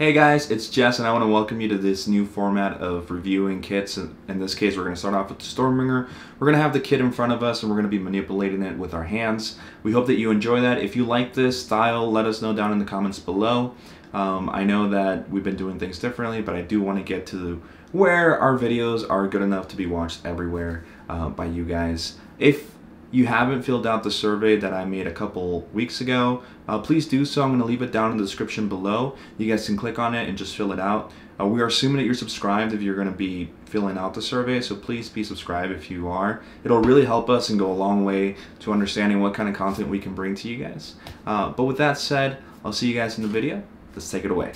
Hey guys, it's Jess and I want to welcome you to this new format of reviewing kits. In this case, we're going to start off with the Stormbringer. We're going to have the kit in front of us and we're going to be manipulating it with our hands. We hope that you enjoy that. If you like this style, let us know down in the comments below. I know that we've been doing things differently, but I do want to get to where our videos are good enough to be watched everywhere by you guys. If you haven't filled out the survey that I made a couple weeks ago, please do so. I'm going to leave it down in the description below. You guys can click on it and just fill it out. We are assuming that you're subscribed if you're going to be filling out the survey, so please be subscribed if you are. It'll really help us and go a long way to understanding what kind of content we can bring to you guys. But with that said, I'll see you guys in the video. Let's take it away.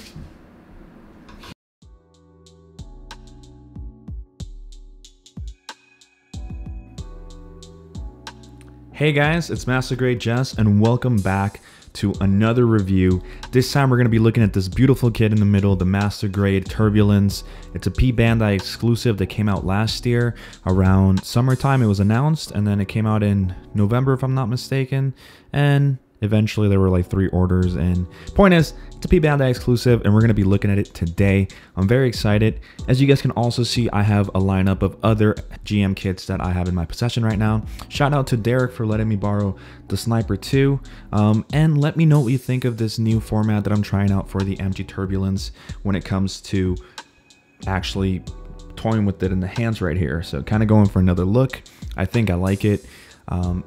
Hey guys, it's Master Grade Jess and welcome back to another review. This time we're going to be looking at this beautiful kit in the middle, the Master Grade Turbulence. It's a P Bandai exclusive that came out last year around summertime. It was announced and then it came out in November if I'm not mistaken, and eventually there were like 3 orders, and point is, it's a P Bandai exclusive and we're going to be looking at it today. I'm very excited. As you guys can also see, I have a lineup of other GM kits that I have in my possession right now. Shout out to Derek for letting me borrow the Sniper 2. And let me know what you think of this new format that I'm trying out for the MG Turbulence when it comes to actually toying with it in the hands right here. So kind of going for another look. I think I like it.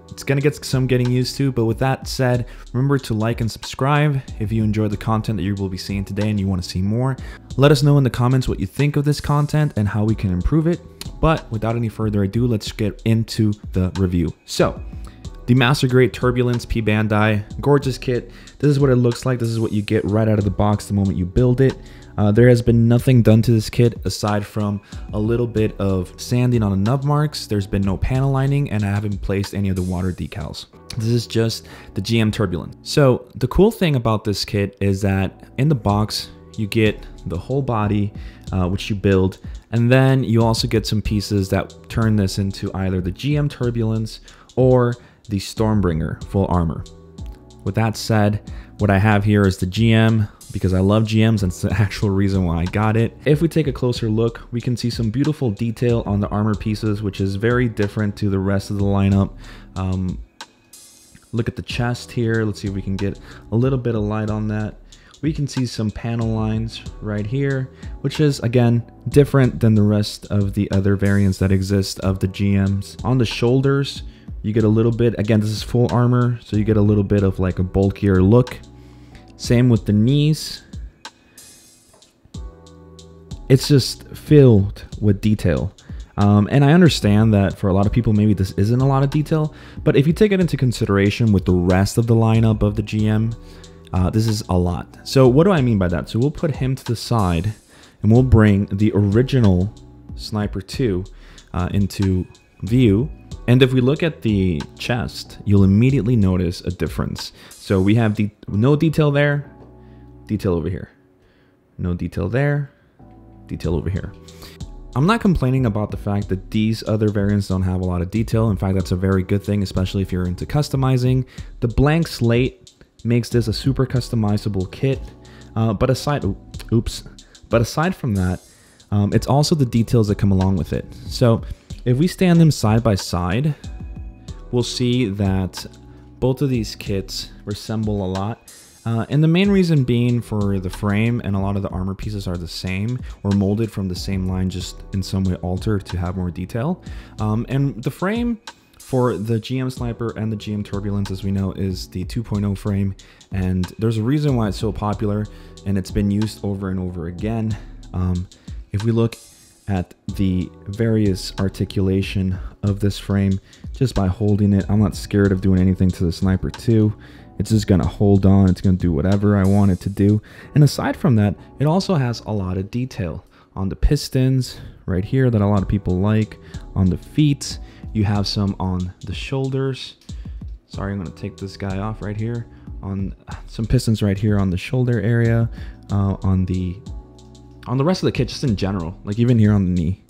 It's gonna get some getting used to, but with that said, remember to like and subscribe if you enjoy the content that you will be seeing today and you want to see more. Let us know in the comments what you think of this content and how we can improve it. But without any further ado, let's get into the review. So, the Master Grade Turbulence P Bandai, gorgeous kit. This is what it looks like. This is what you get right out of the box the moment you build it. There has been nothing done to this kit aside from a little bit of sanding on the nub marks. There's been no panel lining and I haven't placed any of the water decals. This is just the GM Turbulence. So the cool thing about this kit is that in the box, you get the whole body, which you build, and then you also get some pieces that turn this into either the GM Turbulence or the Stormbringer full armor. With that said, what I have here is the GM, because I love GMs, and it's the actual reason why I got it. If we take a closer look, we can see some beautiful detail on the armor pieces, which is very different to the rest of the lineup. Look at the chest here. Let's see if we can get a little bit of light on that. We can see some panel lines right here, which is, again, different than the rest of the other variants that exist of the GMs. On the shoulders, you get a little bit, again, this is full armor, so you get a little bit of like a bulkier look. Same with the knees. It's just filled with detail. And I understand that for a lot of people, maybe this isn't a lot of detail, but if you take it into consideration with the rest of the lineup of the GM, this is a lot. So what do I mean by that? So we'll put him to the side and we'll bring the original Sniper 2 into view. And if we look at the chest, you'll immediately notice a difference. So we have no detail there, detail over here. No detail there, detail over here. I'm not complaining about the fact that these other variants don't have a lot of detail. In fact, that's a very good thing, especially if you're into customizing. The blank slate makes this a super customizable kit. But aside from that, it's also the details that come along with it. So if we stand them side by side, we'll see that both of these kits resemble a lot. And the main reason being for the frame and a lot of the armor pieces are the same or molded from the same line, just in some way altered to have more detail. And the frame for the GM Sniper and the GM Turbulence, as we know, is the 2.0 frame. And there's a reason why it's so popular and it's been used over and over again. If we look at the various articulation of this frame, just by holding it, I'm not scared of doing anything to the Sniper 2. It's just gonna hold on, it's gonna do whatever I want it to do. And aside from that, it also has a lot of detail on the pistons right here that a lot of people like. On the feet, you have some on the shoulders. Sorry, I'm gonna take this guy off right here. On some pistons right here on the shoulder area, on the rest of the kit, just in general, like even here on the knee,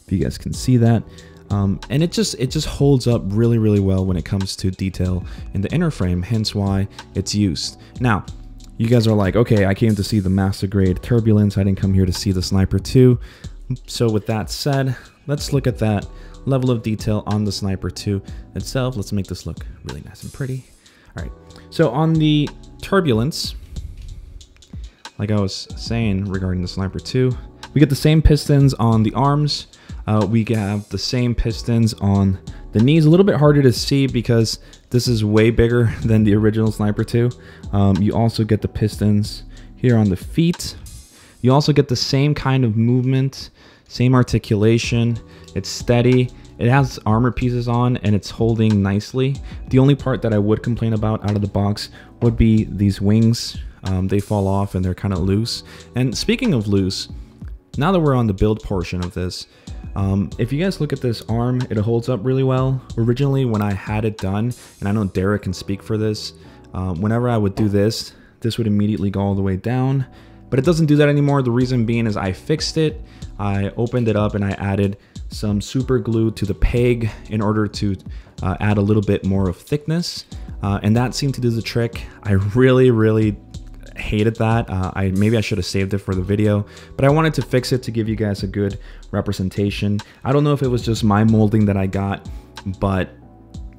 if you guys can see that. And it just holds up really well when it comes to detail in the inner frame, hence why it's used. Now, you guys are like, okay, I came to see the Master Grade Turbulence. I didn't come here to see the Sniper 2. So with that said, let's look at that level of detail on the Sniper 2 itself. Let's make this look really nice and pretty. All right, so on the Turbulence, like I was saying regarding the Sniper 2, we get the same pistons on the arms. We have the same pistons on the knees. A little bit harder to see because this is way bigger than the original Sniper 2. You also get the pistons here on the feet. You also get the same kind of movement, same articulation. It's steady. It has armor pieces on and it's holding nicely. The only part that I would complain about out of the box would be these wings. They fall off and they're kind of loose. And speaking of loose, now that we're on the build portion of this, if you guys look at this arm, it holds up really well. Originally, when I had it done, and I know Derek can speak for this, whenever I would do this, this would immediately go all the way down. But it doesn't do that anymore. The reason being is I fixed it. I opened it up and I added some super glue to the peg in order to add a little bit more of thickness. And that seemed to do the trick. I really hated that. Maybe I should have saved it for the video, but I wanted to fix it to give you guys a good representation. I don't know if it was just my molding that I got, but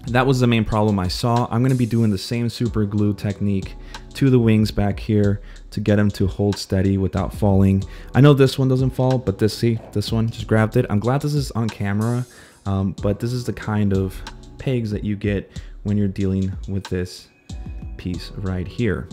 that was the main problem I saw. I'm going to be doing the same super glue technique to the wings back here to get them to hold steady without falling. I know this one doesn't fall, but this one just grabbed it. I'm glad this is on camera, but this is the kind of pegs that you get when you're dealing with this piece right here.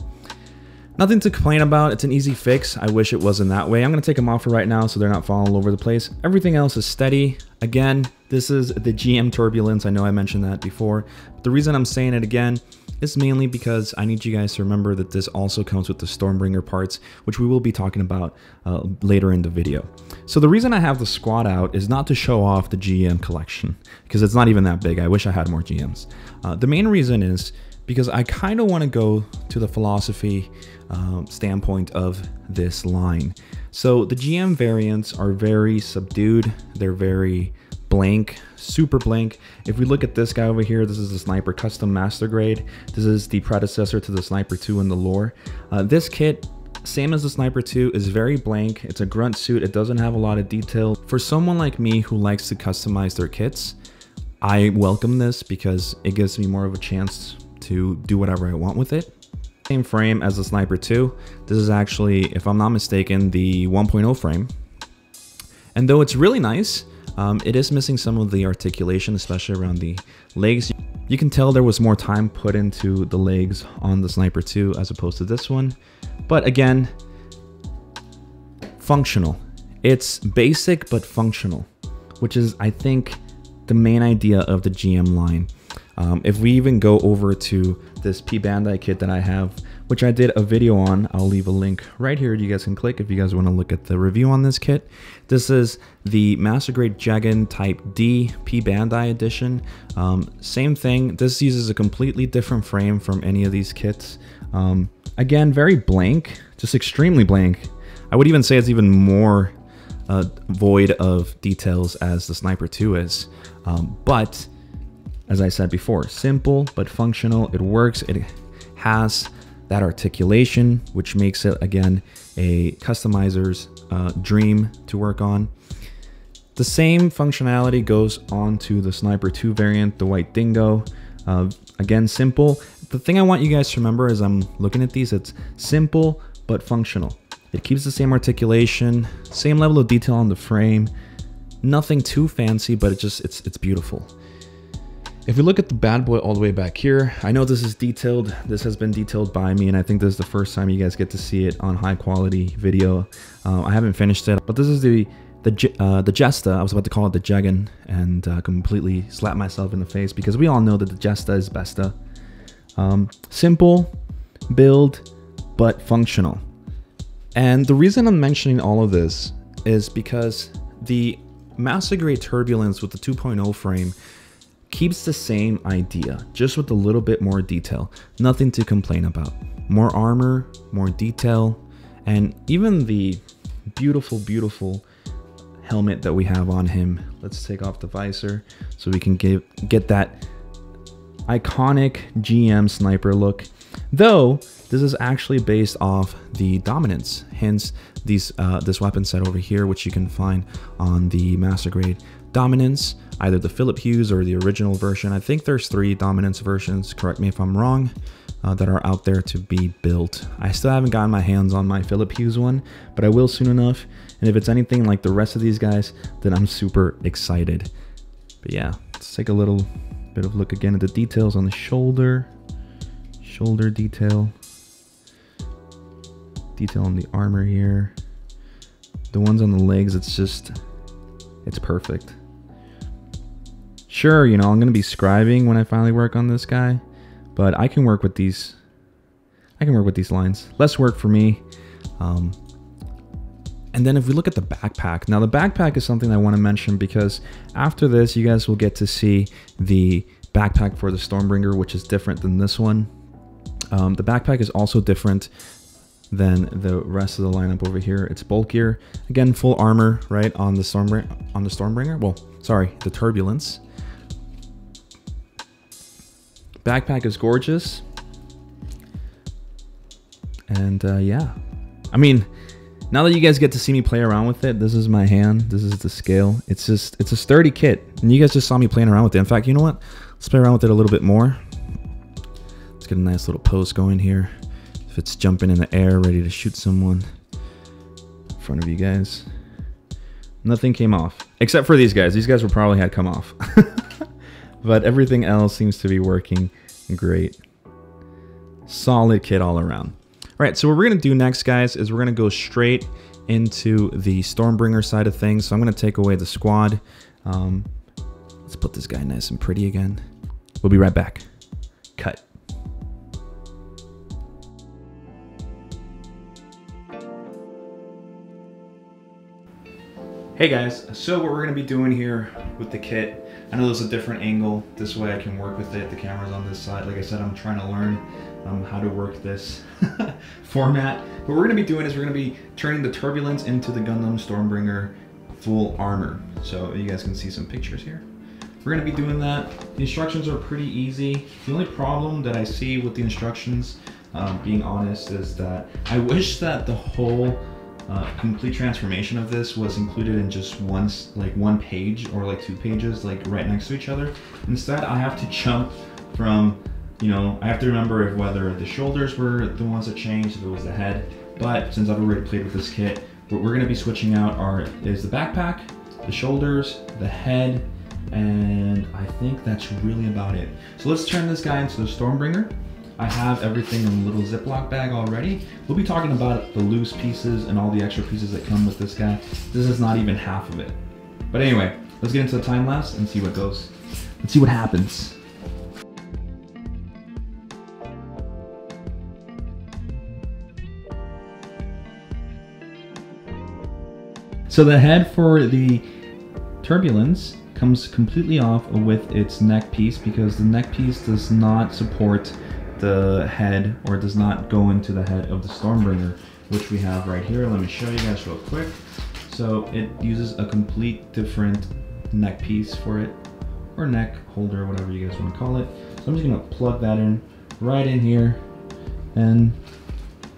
Nothing to complain about. It's an easy fix. I wish it wasn't that way. I'm going to take them off for right now so they're not falling all over the place. Everything else is steady. Again, this is the GM Turbulence. I know I mentioned that before, but the reason I'm saying it again is mainly because I need you guys to remember that this also comes with the Stormbringer parts, which we will be talking about later in the video. So the reason I have the squad out is not to show off the GM collection, because it's not even that big. I wish I had more GMs. The main reason is because I kind of want to go to the philosophy standpoint of this line. So the GM variants are very subdued. They're very blank, super blank. If we look at this guy over here, this is the Sniper Custom Master Grade. This is the predecessor to the Sniper 2 in the lore. This kit, same as the Sniper 2, is very blank. It's a grunt suit. It doesn't have a lot of detail. For someone like me who likes to customize their kits, I welcome this because it gives me more of a chance to do whatever I want with it. Same frame as the Sniper 2. This is actually, if I'm not mistaken, the 1.0 frame. And though it's really nice, it is missing some of the articulation, especially around the legs. You can tell there was more time put into the legs on the Sniper 2 as opposed to this one. But again, functional. It's basic but functional, which is, I think, the main idea of the GM line. If we even go over to this P Bandai kit that I have, which I did a video on, I'll leave a link right here you guys can click if you guys want to look at the review on this kit. This is the Master Grade Jagan Type D P Bandai edition. Same thing, this uses a completely different frame from any of these kits. Again, very blank, just extremely blank. I would even say it's even more void of details as the Sniper 2 is. But as I said before, simple but functional. It works. It has that articulation, which makes it, again, a customizer's dream to work on. The same functionality goes on to the Sniper 2 variant, the White Dingo. Again, simple. The thing I want you guys to remember as I'm looking at these, it's simple but functional. It keeps the same articulation, same level of detail on the frame. Nothing too fancy, but it's beautiful. If we look at the bad boy all the way back here, I know this is detailed. This has been detailed by me, and I think this is the first time you guys get to see it on high quality video. I haven't finished it, but this is the Jesta. I was about to call it the Jagan and completely slap myself in the face because we all know that the Jesta is Besta. Simple build, but functional. And the reason I'm mentioning all of this is because the Master Grade Turbulence with the 2.0 frame keeps the same idea, just with a little bit more detail. Nothing to complain about. More armor, more detail, and even the beautiful helmet that we have on him. Let's take off the visor so we can get that iconic GM sniper look. Though this is actually based off the Dominance, hence this weapon set over here, which you can find on the Master Grade Dominance, either the Philip Hughes or the original version. I think there's 3 Dominance versions, correct me if I'm wrong, that are out there to be built. I still haven't gotten my hands on my Philip Hughes one, but I will soon enough. And if it's anything like the rest of these guys, then I'm super excited. But yeah, let's take a little bit of look again at the details on the shoulder detail on the armor here. The ones on the legs, it's perfect. Sure, you know, I'm gonna be scribing when I finally work on this guy, but I can work with these lines. Less work for me. And then if we look at the backpack, now the backpack is something I want to mention because after this you guys will get to see the backpack for the Stormbringer, which is different than this one. The backpack is also different than the rest of the lineup over here. It's bulkier. Again, full armor, right, on the Stormbringer. Well, sorry, the Turbulence. Backpack is gorgeous. And yeah, I mean, now that you guys get to see me play around with it, this is my hand, this is the scale. It's a sturdy kit, and you guys just saw me playing around with it. In fact, you know what? Let's play around with it a little bit more. Let's get a nice little pose going here. If it's jumping in the air, ready to shoot someone in front of you guys. Nothing came off, except for these guys. These guys will probably had come off. But everything else seems to be working great. Solid kit all around. All right, so what we're gonna do next, guys, is we're gonna go straight into the Stormbringer side of things. So I'm gonna take away the squad. Let's put this guy nice and pretty again. We'll be right back. Cut. Hey guys, so what we're gonna be doing here with the kit, I know there's a different angle. This way I can work with it. The camera's on this side. Like I said, I'm trying to learn how to work this format. What we're gonna be doing is we're gonna be turning the Turbulence into the Gundam Stormbringer full armor. So you guys can see some pictures here. We're gonna be doing that. The instructions are pretty easy. The only problem that I see with the instructions, being honest, is that I wish that the whole complete transformation of this was included in just one page or like 2 pages, like right next to each other. Instead, I have to jump from, you know, I have to remember if whether the shoulders were the ones that changed, if it was the head. But since I've already played with this kit, what we're gonna be switching out is the backpack, the shoulders, the head, and I think that's really about it. So let's turn this guy into the Stormbringer. I have everything in a little Ziploc bag already. We'll be talking about the loose pieces and all the extra pieces that come with this guy. This is not even half of it. But anyway, let's get into the time lapse and see what goes. Let's see what happens. So the head for the Turbulence comes completely off with its neck piece because the neck piece does not support the head, or does not go into the head of the Stormbringer, which we have right here. Let me show you guys real quick. So it uses a complete different neck piece for it, or neck holder, whatever you guys want to call it. So I'm just gonna plug that in right in here, and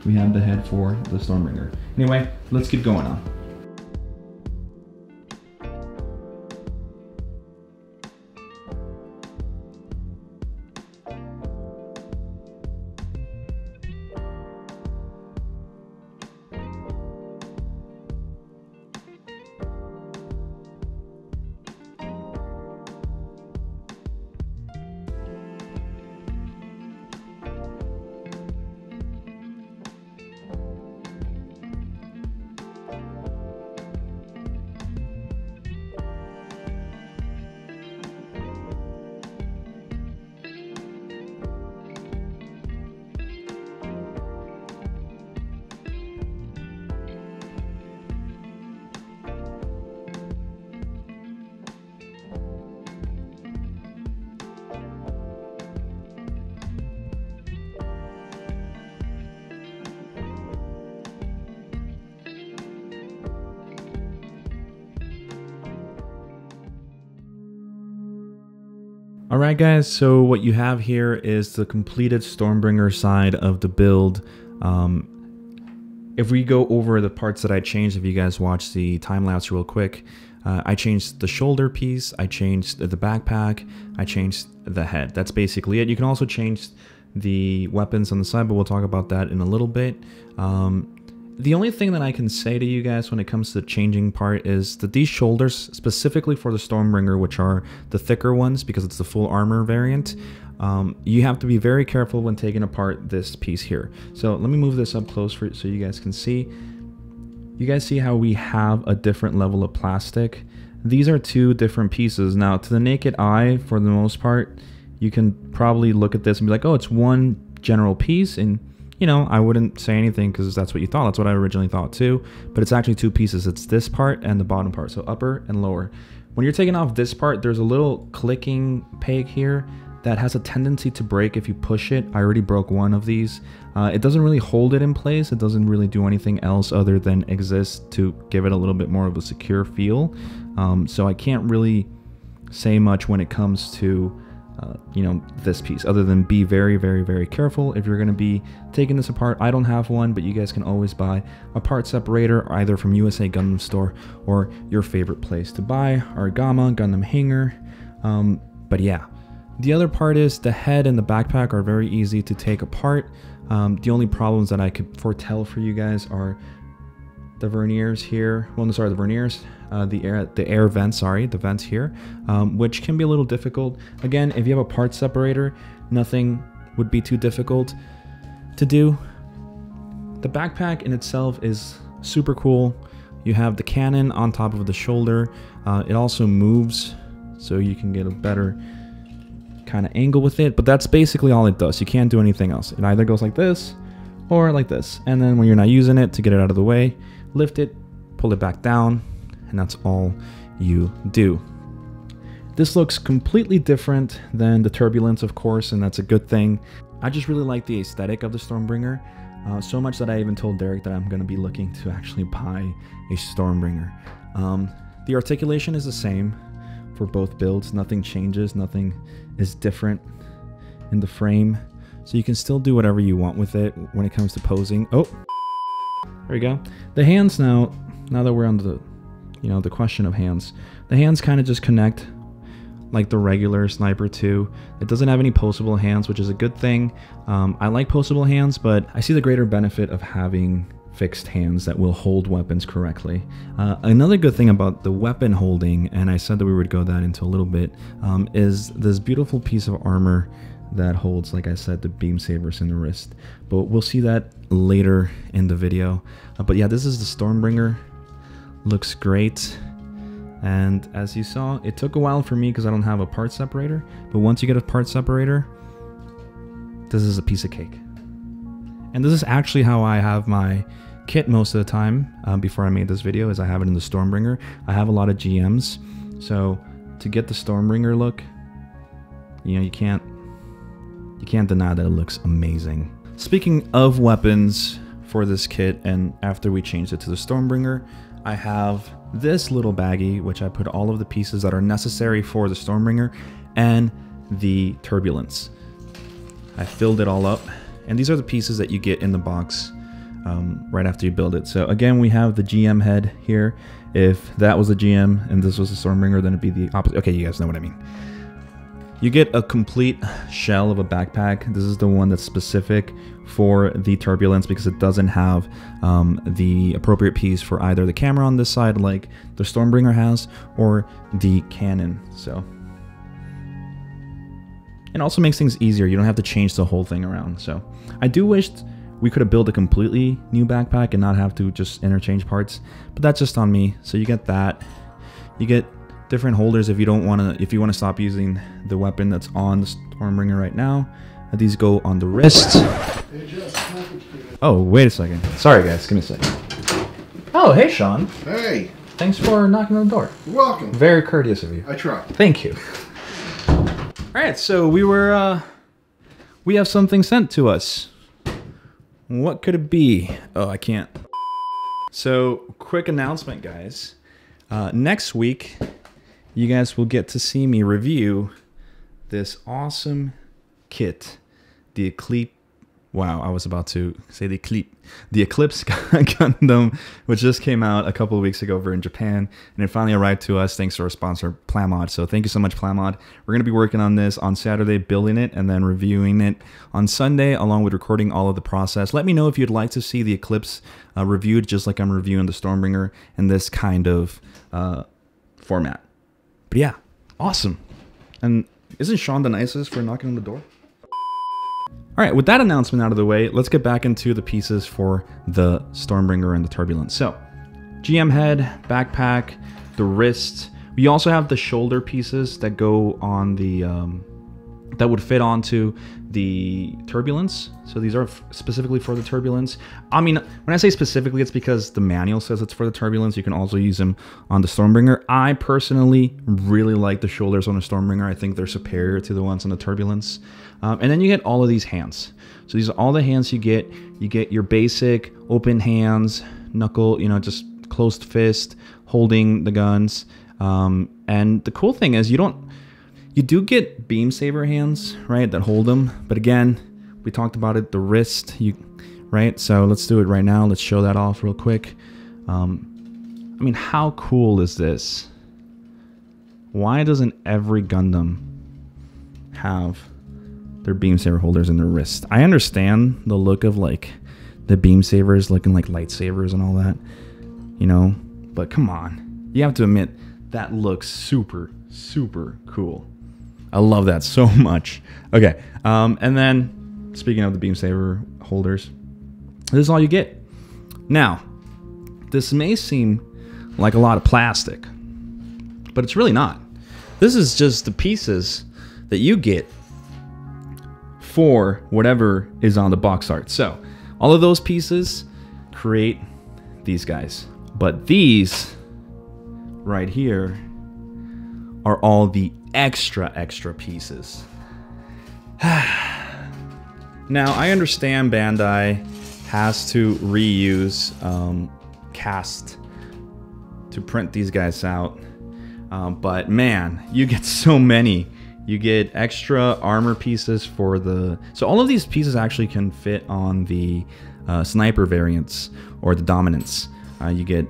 we have the head for the Stormbringer. Anyway, let's keep going on. Alright guys, so what you have here is the completed Stormbringer side of the build. If we go over the parts that I changed, if you guys watch the time-lapse real quick, I changed the shoulder piece, I changed the backpack, I changed the head. That's basically it. You can also change the weapons on the side, but we'll talk about that in a little bit. The only thing that I can say to you guys when it comes to the changing part is that these shoulders, specifically for the Stormbringer, which are the thicker ones because it's the full armor variant, you have to be very careful when taking apart this piece here. So let me move this up close so you guys can see. You guys see how we have a different level of plastic? These are two different pieces. Now, to the naked eye, for the most part, you can probably look at this and be like, oh, it's one general piece, and you know, I wouldn't say anything because that's what you thought. That's what I originally thought too. But it's actually two pieces. It's this part and the bottom part. So upper and lower. When you're taking off this part, there's a little clicking peg here that has a tendency to break if you push it. I already broke one of these. It doesn't really hold it in place. It doesn't really do anything else other than exist to give it a little bit more of a secure feel. So I can't really say much when it comes to you know, this piece, other than be very, very, very careful if you're going to be taking this apart. I don't have one, but you guys can always buy a part separator either from USA Gundam Store or your favorite place to buy, Argama, Gundam Hanger. But yeah, the other part is the head and the backpack are very easy to take apart. The only problems that I could foretell for you guys are the verniers here. Well, no, sorry, the verniers. The air vents, sorry, the vents here, which can be a little difficult. Again, if you have a part separator, nothing would be too difficult to do. The backpack in itself is super cool. You have the cannon on top of the shoulder. It also moves, so you can get a better kind of angle with it, but that's basically all it does. You can't do anything else. It either goes like this or like this, and then when you're not using it, to get it out of the way, lift it, pull it back down, and that's all you do. This looks completely different than the Turbulence, of course, and that's a good thing. I just really like the aesthetic of the Stormbringer, so much that I even told Derek that I'm going to be looking to actually buy a Stormbringer. The articulation is the same for both builds. Nothing changes, nothing is different in the frame, so you can still do whatever you want with it when it comes to posing. Oh, there we go. The hands now that we're on the, you know, the question of hands, the hands kind of just connect like the regular Sniper 2. It doesn't have any postable hands, which is a good thing. I like postable hands, but I see the greater benefit of having fixed hands that will hold weapons correctly. Another good thing about the weapon holding, and I said that we would go that into a little bit, is this beautiful piece of armor that holds, like I said, the beam sabers in the wrist. But we'll see that later in the video. But yeah, this is the Stormbringer. Looks great. And as you saw, it took a while for me because I don't have a part separator. But once you get a part separator, this is a piece of cake. And this is actually how I have my kit most of the time. Before I made this video, is I have it in the Stormbringer. I have a lot of GMs, so to get the Stormbringer look, you know, you can't deny that it looks amazing. Speaking of weapons for this kit, and after we changed it to the Stormbringer, I have this little baggie, which I put all of the pieces that are necessary for the Stormbringer and the Turbulence. I filled it all up, and these are the pieces that you get in the box right after you build it. So again, we have the GM head here. If that was the GM and this was the Stormbringer, then it'd be the opposite. Okay, you guys know what I mean. You get a complete shell of a backpack. This is the one that's specific for the Turbulence because it doesn't have the appropriate piece for either the camera on this side like the Stormbringer has, or the cannon. So it also makes things easier. You don't have to change the whole thing around. So I do wish we could have built a completely new backpack and not have to just interchange parts, but that's just on me. So you get that. You get different holders if you don't want to, if you want to stop using the weapon that's on the Stormbringer right now. These go on the wrist. Oh, wait a second. Sorry guys, give me a second. Oh, hey Sean. Hey. Thanks for knocking on the door. You're welcome. Very courteous of you. I try. Thank you. Alright, so we have something sent to us. What could it be? Oh, I can't. So, quick announcement, guys. Next week, you guys will get to see me review this awesome kit, the Eclipse. Wow, I was about to say the Eclipse Gundam, which just came out a couple of weeks ago over in Japan, and it finally arrived to us thanks to our sponsor, Plamod. So thank you so much, Plamod. We're going to be working on this on Saturday, building it, and then reviewing it on Sunday, along with recording all of the process. Let me know if you'd like to see the Eclipse reviewed, just like I'm reviewing the Stormbringer in this kind of format. But yeah, awesome. And isn't Sean the nicest for knocking on the door? All right, with that announcement out of the way, let's get back into the pieces for the Stormbringer and the Turbulence. So, GM head, backpack, the wrist. We also have the shoulder pieces that go on the, that would fit onto the Turbulence. So these are specifically for the Turbulence. I mean, when I say specifically, it's because the manual says it's for the Turbulence. You can also use them on the Stormbringer. I personally really like the shoulders on the Stormbringer. I think they're superior to the ones on the Turbulence. And then you get all of these hands. So these are all the hands you get. You get your basic open hands, knuckle, you know, just closed fist, holding the guns. And the cool thing is you do get beam saber hands, right, that hold them. But again, we talked about it, the wrist, right? So let's do it right now. Let's show that off real quick. I mean, how cool is this? Why doesn't every Gundam have their beam saber holders in their wrist? I understand the look of like the beam sabers looking like lightsabers and all that, you know, but come on. You have to admit that looks super, super cool. I love that so much. Okay, and then speaking of the beam saber holders, this is all you get. Now, this may seem like a lot of plastic, but it's really not. This is just the pieces that you get for whatever is on the box art. So all of those pieces create these guys, but these right here are all the extra pieces. Now, I understand Bandai has to reuse cast to print these guys out, but man, you get so many. You get extra armor pieces for the... So all of these pieces actually can fit on the sniper variants or the dominance. You get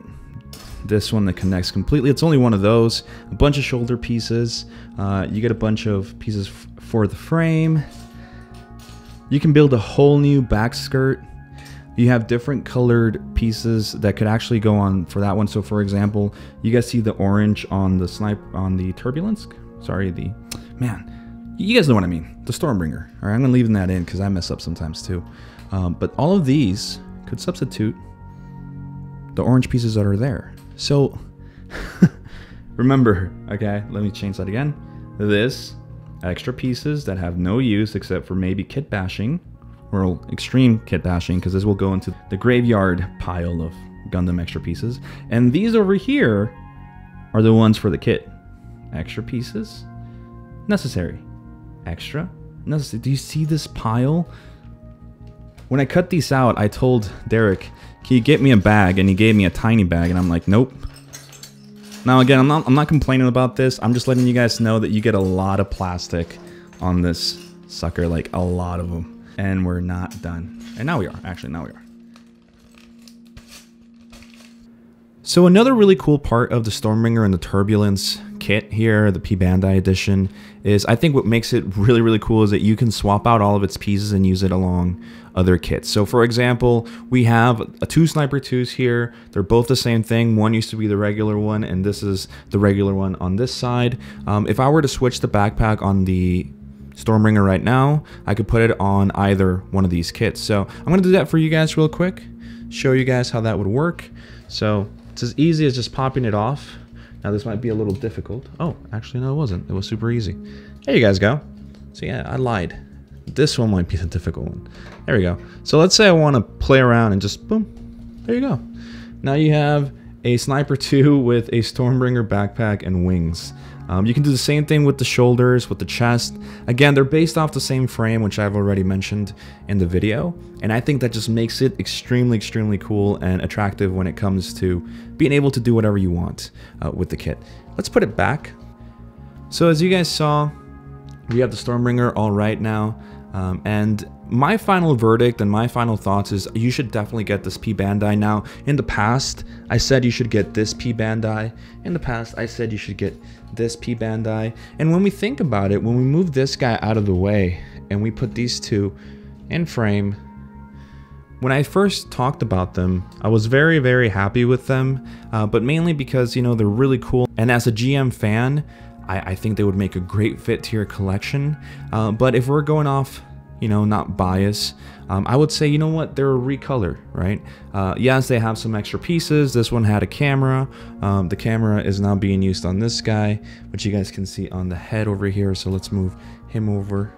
this one that connects completely. It's only one of those. A bunch of shoulder pieces. You get a bunch of pieces for the frame. You can build a whole new back skirt. You have different colored pieces that could actually go on for that one. So for example, you guys see the orange on the Turbulence? Sorry, man, you guys know what I mean. The Stormbringer. All right, I'm gonna leave that in because I mess up sometimes too. But all of these could substitute the orange pieces that are there. So remember, okay, let me change that again. This extra pieces that have no use except for maybe kit bashing, or extreme kit bashing, because this will go into the graveyard pile of Gundam extra pieces. And these over here are the ones for the kit. Extra pieces, necessary. Extra, necessary. Do you see this pile? When I cut these out, I told Derek, can you get me a bag? And he gave me a tiny bag, and I'm like, nope. Now again, I'm not complaining about this. I'm just letting you guys know that you get a lot of plastic on this sucker, like a lot of them. And we're not done. And now we are, actually, now we are. So another really cool part of the Stormbringer and the Turbulence kit here, the P Bandai edition, is I think what makes it really, really cool is that you can swap out all of its pieces and use it along other kits. So for example, we have two Sniper 2s here. They're both the same thing. One used to be the regular one, and this is the regular one on this side. If I were to switch the backpack on the Stormbringer right now, I could put it on either one of these kits. So I'm going to do that for you guys real quick, show you guys how that would work. So it's as easy as just popping it off. Now this might be a little difficult. Oh, actually no, it wasn't. It was super easy. There you guys go. So yeah, I lied. This one might be the difficult one. There we go. So let's say I want to play around and just boom. There you go. Now you have a Sniper 2 with a Stormbringer backpack and wings. You can do the same thing with the shoulders, with the chest. Again, they're based off the same frame, which I've already mentioned in the video. And I think that just makes it extremely, extremely cool and attractive when it comes to being able to do whatever you want with the kit. Let's put it back. So as you guys saw, we have the Stormbringer all right now. And my final verdict and my final thoughts is you should definitely get this P Bandai. Now, in the past, I said you should get this P Bandai. In the past, I said you should get this P Bandai. And when we think about it, when we move this guy out of the way and we put these two in frame, when I first talked about them, I was very, very happy with them, but mainly because, you know, they're really cool. And as a GM fan, I think they would make a great fit to your collection. But if we're going off, you know, not bias, I would say, you know what, they're a recolor, right? Yes, they have some extra pieces. This one had a camera. The camera is now being used on this guy, which you guys can see on the head over here. So let's move him over.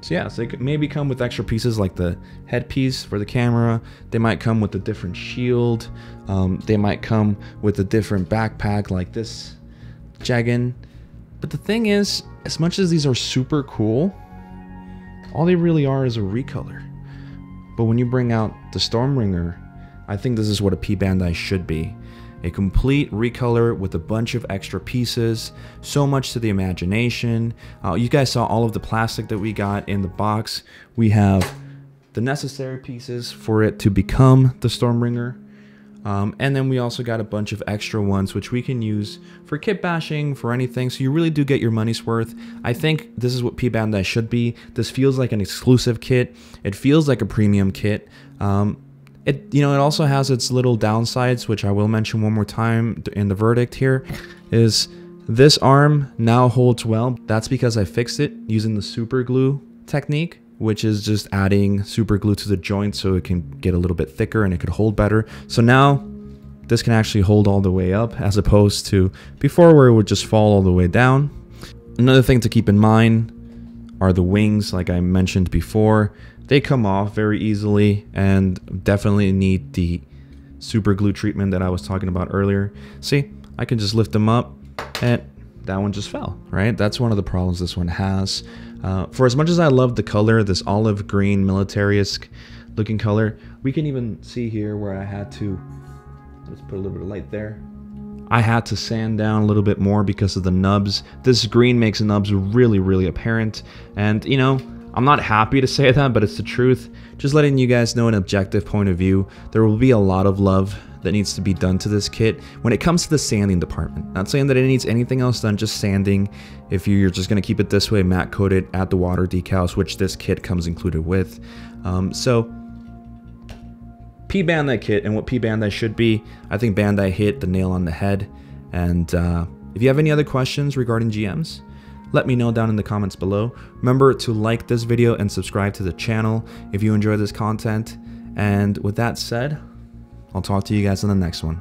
So yeah, so they could maybe come with extra pieces like the headpiece for the camera. They might come with a different shield. They might come with a different backpack like this Jagan. But the thing is, as much as these are super cool, all they really are is a recolor. But when you bring out the Stormbringer, I think this is what a P Bandai should be. A complete recolor with a bunch of extra pieces, so much to the imagination. You guys saw all of the plastic that we got in the box. We have the necessary pieces for it to become the Stormbringer. And then we also got a bunch of extra ones which we can use for kit bashing, for anything, so you really do get your money's worth. I think this is what P Bandai should be. This feels like an exclusive kit. It feels like a premium kit. It also has its little downsides, which I will mention one more time in the verdict here, is this arm now holds well. That's because I fixed it using the super glue technique, which is just adding super glue to the joint so it can get a little bit thicker and it could hold better. So now this can actually hold all the way up, as opposed to before where it would just fall all the way down. Another thing to keep in mind are the wings, like I mentioned before. They come off very easily and definitely need the super glue treatment that I was talking about earlier. See, I can just lift them up and that one just fell, right? That's one of the problems this one has. For as much as I love the color, this olive green military-esque looking color, we can even see here where I had to, let's put a little bit of light there. I had to sand down a little bit more because of the nubs. This green makes the nubs really, really apparent. And you know, I'm not happy to say that, but it's the truth. Just letting you guys know an objective point of view. There will be a lot of love that needs to be done to this kit when it comes to the sanding department. Not saying that it needs anything else done, just sanding. If you're just gonna keep it this way, matte coat it, add the water decals, which this kit comes included with. So P Bandai kit and what P Bandai should be, I think Bandai hit the nail on the head. And if you have any other questions regarding GMs, let me know down in the comments below. Remember to like this video and subscribe to the channel if you enjoy this content. And with that said, I'll talk to you guys in the next one.